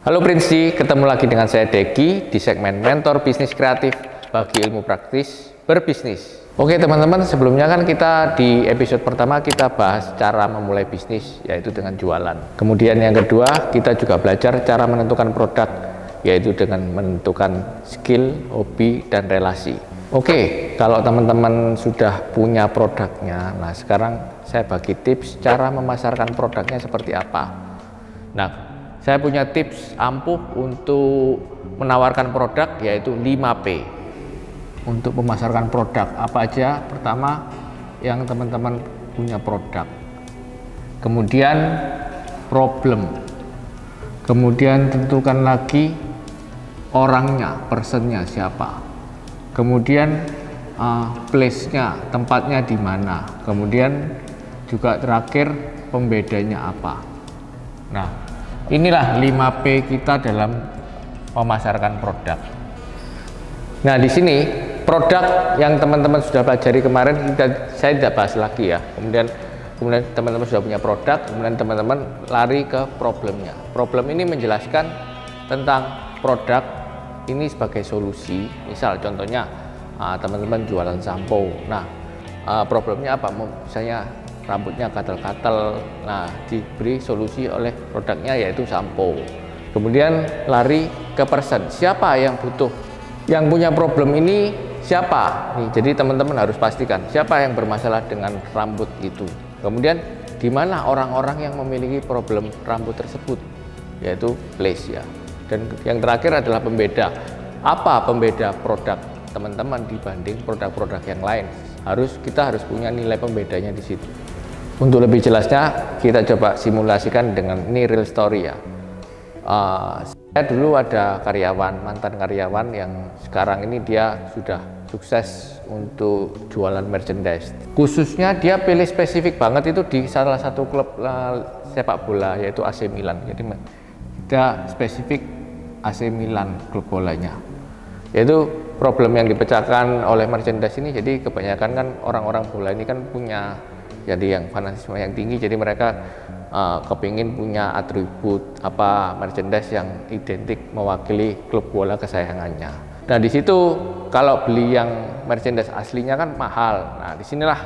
Halo Prinsi, ketemu lagi dengan saya Deki di segmen Mentor Bisnis Kreatif bagi ilmu praktis berbisnis. Oke teman-teman, sebelumnya kan kita di episode pertama kita bahas cara memulai bisnis, yaitu dengan jualan. Kemudian yang kedua, kita juga belajar cara menentukan produk, yaitu dengan menentukan skill, hobi, dan relasi. Oke, kalau teman-teman sudah punya produknya, nah sekarang saya bagi tips cara memasarkan produknya seperti apa. Nah, saya punya tips ampuh untuk menawarkan produk, yaitu 5P. Untuk memasarkan produk apa aja? Pertama, yang teman-teman punya produk. Kemudian problem. Kemudian tentukan lagi orangnya, personnya siapa. Kemudian place-nya, tempatnya di mana. Kemudian juga terakhir pembedanya apa. Nah, inilah 5P kita dalam memasarkan produk. Nah, di sini produk yang teman-teman sudah pelajari kemarin saya tidak bahas lagi ya. Kemudian teman-teman sudah punya produk, kemudian teman-teman lari ke problemnya. Problem ini menjelaskan tentang produk ini sebagai solusi. Misal contohnya teman-teman jualan sampo. Nah, problemnya apa? Misalnya rambutnya gatal-gatal. Nah, diberi solusi oleh produknya yaitu sampo. Kemudian lari ke person. Siapa yang butuh? Yang punya problem ini siapa? Nih, jadi teman-teman harus pastikan siapa yang bermasalah dengan rambut itu. Kemudian di mana orang-orang yang memiliki problem rambut tersebut? Yaitu place ya. Dan yang terakhir adalah pembeda. Apa pembeda produk teman-teman dibanding produk-produk yang lain? Kita harus punya nilai pembedanya di situ. Untuk lebih jelasnya, kita coba simulasikan dengan ini real story ya. Saya dulu ada mantan karyawan yang sekarang ini dia sudah sukses untuk jualan merchandise. Khususnya dia pilih spesifik banget itu di salah satu klub sepak bola yaitu AC Milan. Jadi kita spesifik AC Milan klub bolanya. Yaitu problem yang dipecahkan oleh merchandise ini, jadi kebanyakan kan orang-orang bola ini kan punya jadi yang fanatisme yang tinggi, jadi mereka kepingin punya atribut merchandise yang identik mewakili klub bola kesayangannya. Nah, di situ kalau beli yang merchandise aslinya kan mahal. Nah, disinilah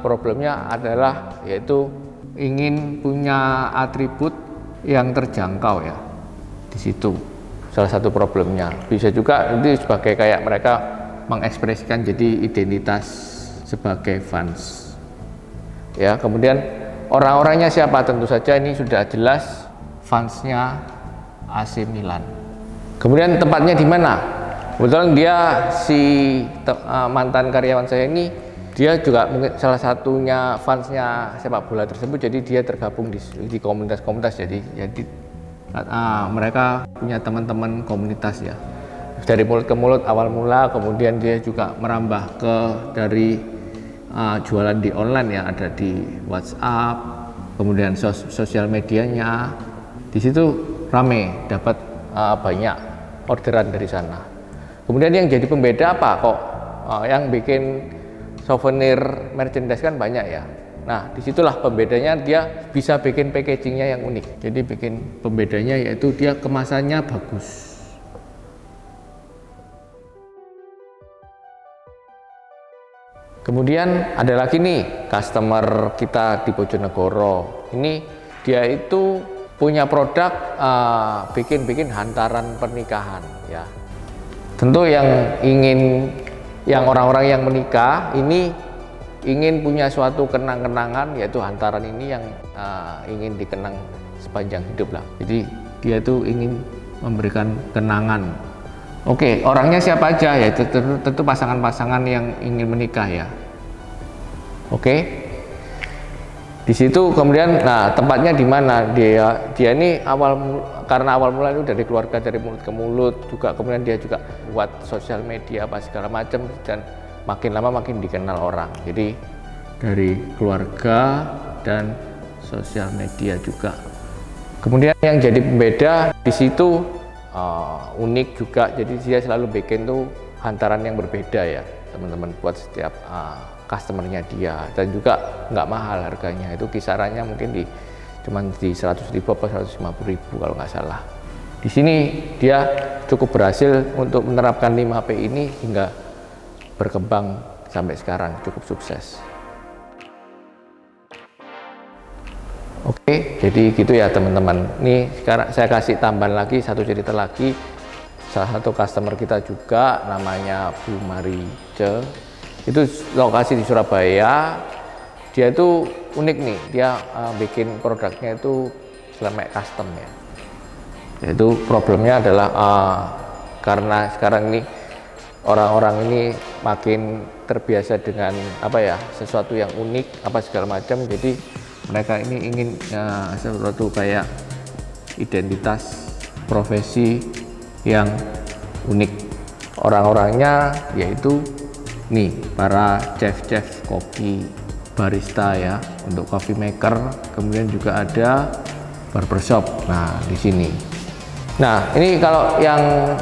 problemnya adalah yaitu ingin punya atribut yang terjangkau ya. Di situ salah satu problemnya. Bisa juga itu sebagai kayak mereka mengekspresikan jadi identitas sebagai fans. Ya, kemudian orang-orangnya siapa? Tentu saja ini sudah jelas fansnya AC Milan. Kemudian tempatnya di mana? Kebetulan dia mantan karyawan saya ini dia juga mungkin salah satunya fansnya sepak bola tersebut, jadi dia tergabung di komunitas-komunitas, jadi mereka punya teman-teman komunitas ya. Dari mulut ke mulut awal mula, kemudian dia juga merambah dari jualan di online ya, ada di WhatsApp, kemudian sosial medianya. Di situ rame, dapat banyak orderan dari sana. Kemudian yang jadi pembeda apa kok? Yang bikin souvenir merchandise kan banyak ya. Nah, disitulah pembedanya, dia bisa bikin packagingnya yang unik. Jadi bikin pembedanya yaitu dia kemasannya bagus. Kemudian ada lagi nih customer kita di Bojonegoro. Ini dia itu punya produk bikin hantaran pernikahan ya. Tentu yang orang-orang yang menikah ini ingin punya suatu kenang-kenangan, yaitu hantaran ini yang ingin dikenang sepanjang hidup lah. Jadi dia itu ingin memberikan kenangan. Oke, orangnya siapa aja ya? Tentu pasangan-pasangan yang ingin menikah ya. Oke. Di situ kemudian, nah tempatnya di mana? Dia ini karena awal mula itu dari keluarga, dari mulut ke mulut juga. Kemudian dia juga buat sosial media segala macam, dan makin lama makin dikenal orang. Jadi dari keluarga dan sosial media juga. Kemudian yang jadi pembeda di situ unik juga. Jadi dia selalu bikin tuh hantaran yang berbeda ya teman-teman buat setiap customernya dia, dan juga nggak mahal harganya. Itu kisarannya mungkin cuman di 100.000 atau 150.000 kalau nggak salah. Di sini dia cukup berhasil untuk menerapkan 5P ini hingga berkembang sampai sekarang, cukup sukses. Oke, jadi gitu ya teman-teman. Nih sekarang saya kasih tambahan lagi satu cerita lagi. Salah satu customer kita juga namanya Bu Marice. Itu lokasi di Surabaya. Dia itu unik nih. Dia bikin produknya itu celemek custom ya. Yaitu problemnya adalah karena sekarang ini orang-orang ini makin terbiasa dengan apa ya, sesuatu yang unik apa segala macam, jadi mereka ini ingin sesuatu kayak identitas profesi yang unik. Orang-orangnya yaitu nih para chef-chef kopi, barista ya, untuk coffee maker, kemudian juga ada barbershop. Nah, di sini. Nah, ini kalau yang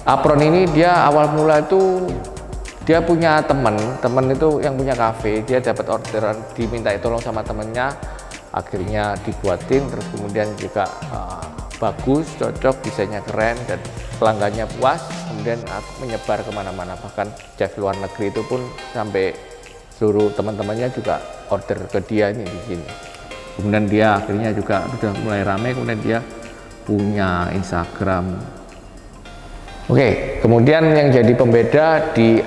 apron ini dia awal mula itu dia punya teman itu yang punya kafe, dia dapat orderan, diminta tolong sama temennya, akhirnya dibuatin, terus kemudian juga bagus, cocok, desainnya keren, dan pelanggannya puas, kemudian menyebar kemana-mana, bahkan chef luar negeri itu pun sampai seluruh teman-temannya juga order ke dia ini di sini. Kemudian dia akhirnya juga sudah mulai ramai, kemudian dia punya Instagram. Oke, kemudian yang jadi pembeda di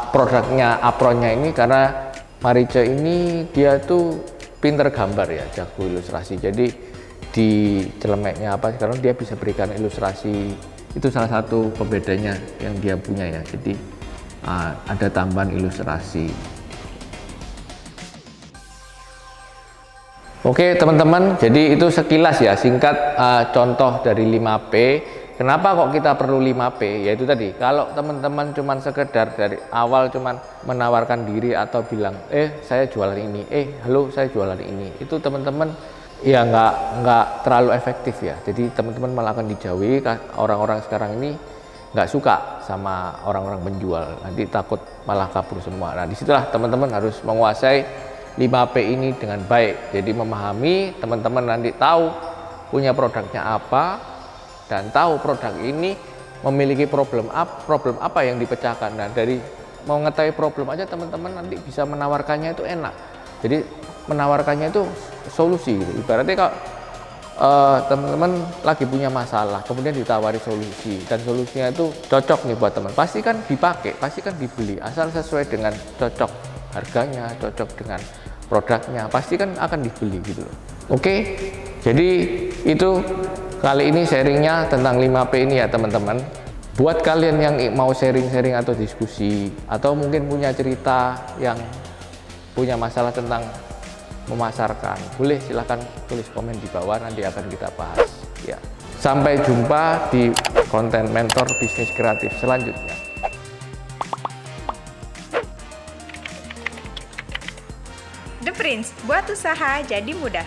produknya apronnya ini, karena Marice ini dia tuh pinter gambar ya, jago ilustrasi. Jadi di celemeknya apa sekarang dia bisa berikan ilustrasi, itu salah satu pembedanya yang dia punya ya. Jadi ada tambahan ilustrasi. Oke teman-teman, jadi itu sekilas ya singkat contoh dari 5P. Kenapa kok kita perlu 5P? Yaitu tadi, kalau teman-teman cuman sekedar dari awal cuman menawarkan diri atau bilang, saya jualan ini, halo saya jualan ini, itu teman-teman ya nggak terlalu efektif ya. Jadi teman-teman malah akan dijauhi. Orang-orang sekarang ini nggak suka sama orang-orang penjual, nanti takut malah kabur semua. Nah disitulah teman-teman harus menguasai 5P ini dengan baik. Jadi memahami, teman-teman nanti tahu punya produknya apa, dan tahu produk ini memiliki problem apa yang dipecahkan. Nah dari mengetahui problem aja teman-teman nanti bisa menawarkannya itu enak. Jadi menawarkannya itu solusi gitu. Ibaratnya kalau teman-teman lagi punya masalah, kemudian ditawari solusi, dan solusinya itu cocok nih buat teman, pasti kan dipakai, pasti kan dibeli, asal sesuai dengan cocok harganya, cocok dengan produknya, pasti kan akan dibeli gitu loh. Oke, jadi itu kali ini sharingnya tentang 5P ini ya teman-teman. Buat kalian yang mau sharing-sharing atau diskusi, atau mungkin punya cerita yang punya masalah tentang memasarkan, boleh silahkan tulis komen di bawah, nanti akan kita bahas ya. Sampai jumpa di konten mentor bisnis kreatif selanjutnya. The Prince, buat usaha jadi mudah.